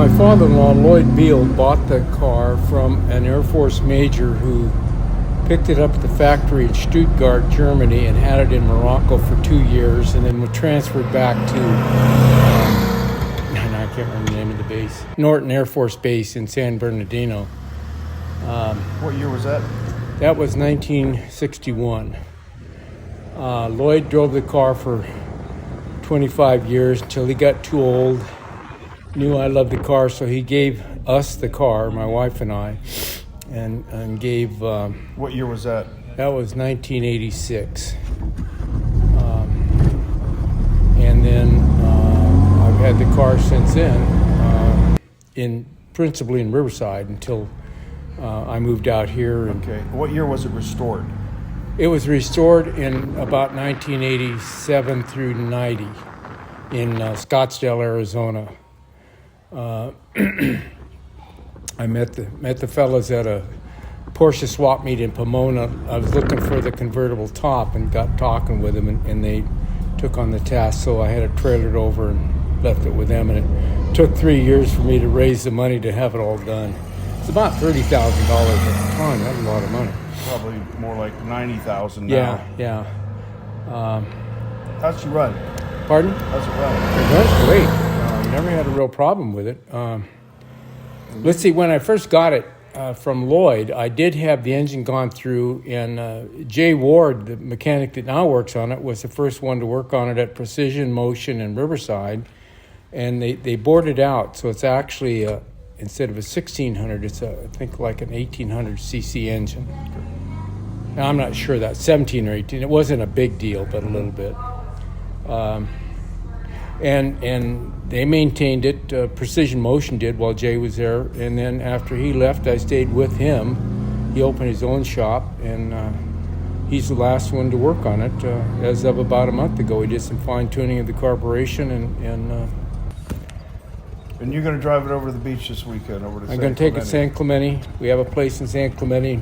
My father-in-law, Lloyd Beale, bought the car from an Air Force major who picked it up at the factory in Stuttgart, Germany, and had it in Morocco for 2 years, and then was transferred back to, I can't remember the name of the base, Norton Air Force Base in San Bernardino. What year was that? That was 1961. Lloyd drove the car for 25 years until he got too old. Knew I loved the car, so he gave us the car, my wife and I, and gave... What year was that? That was 1986. And then I've had the car since then, principally in Riverside until I moved out here. Okay. What year was it restored? It was restored in about 1987 through 90 in Scottsdale, Arizona. I met the fellas at a Porsche swap meet in Pomona. I was looking for the convertible top and got talking with them, and they took on the task, so I had it trailered over and left it with them, and it took 3 years for me to raise the money to have it all done. It's about $30,000 at the time. That's a lot of money. Probably more like $90,000 now. Yeah. How's she run? Pardon? How's it run? It runs great. Never had a real problem with it. Let's see, when I first got it from Lloyd, I did have the engine gone through, and Jay Ward, the mechanic that now works on it, was the first one to work on it at Precision Motion in Riverside, and they bored it out, so it's actually, instead of a 1600, it's I think like an 1800 cc engine. Now, I'm not sure that's 17 or 18. It wasn't a big deal, but a little bit. And they maintained it. Precision Motion did while Jay was there, and then after he left, I stayed with him. He opened his own shop, and he's the last one to work on it. As of about a month ago, he did some fine tuning of the carburation, and you're going to drive it over to the beach this weekend, over to I'm going to take it to San Clemente. We have a place in San Clemente.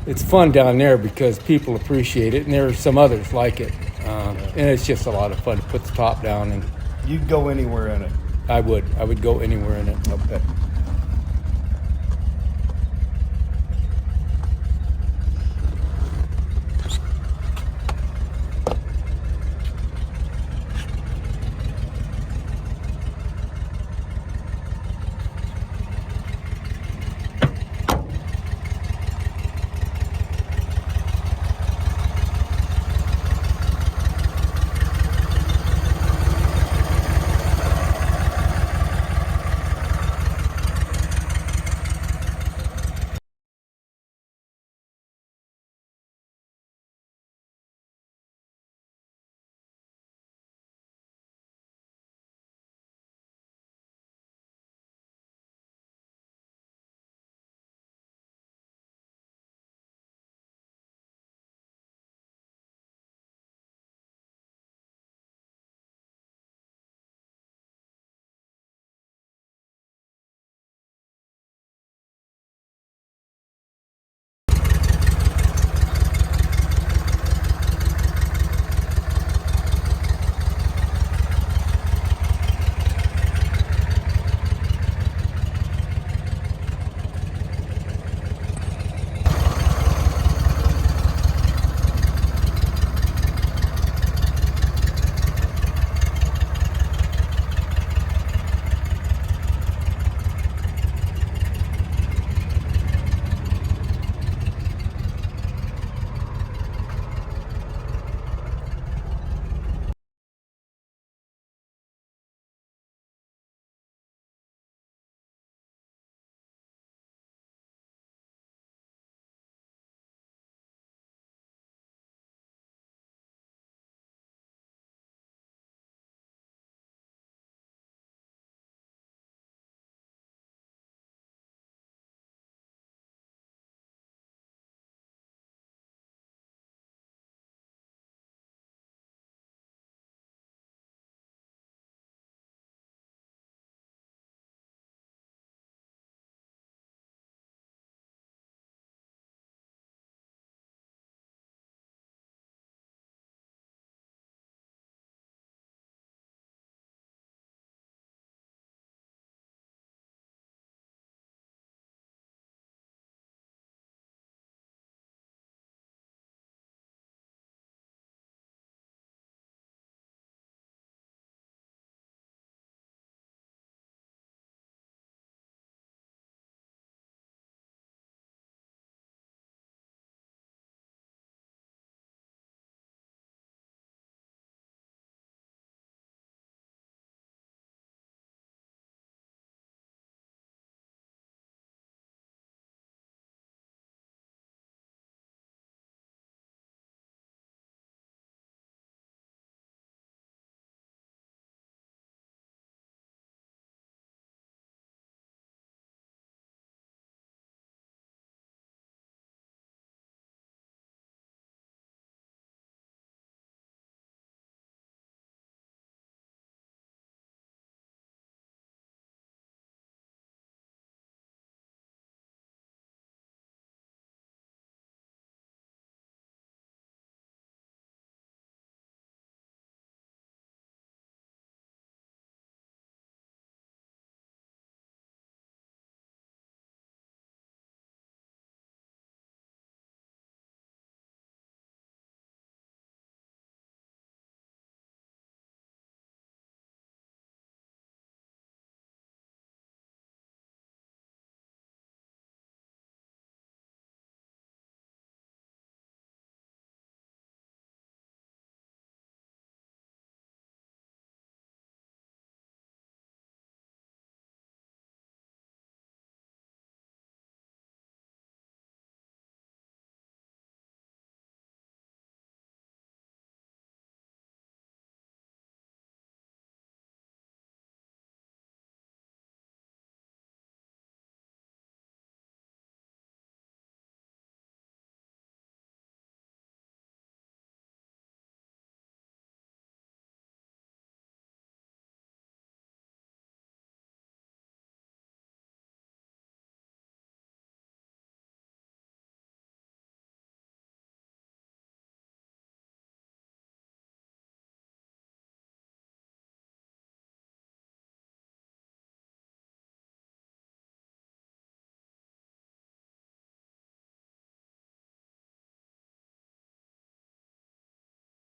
It's fun down there because people appreciate it, and there are some others like it. And it's just a lot of fun to put the top down. And you'd go anywhere in it? I would go anywhere in it. Okay.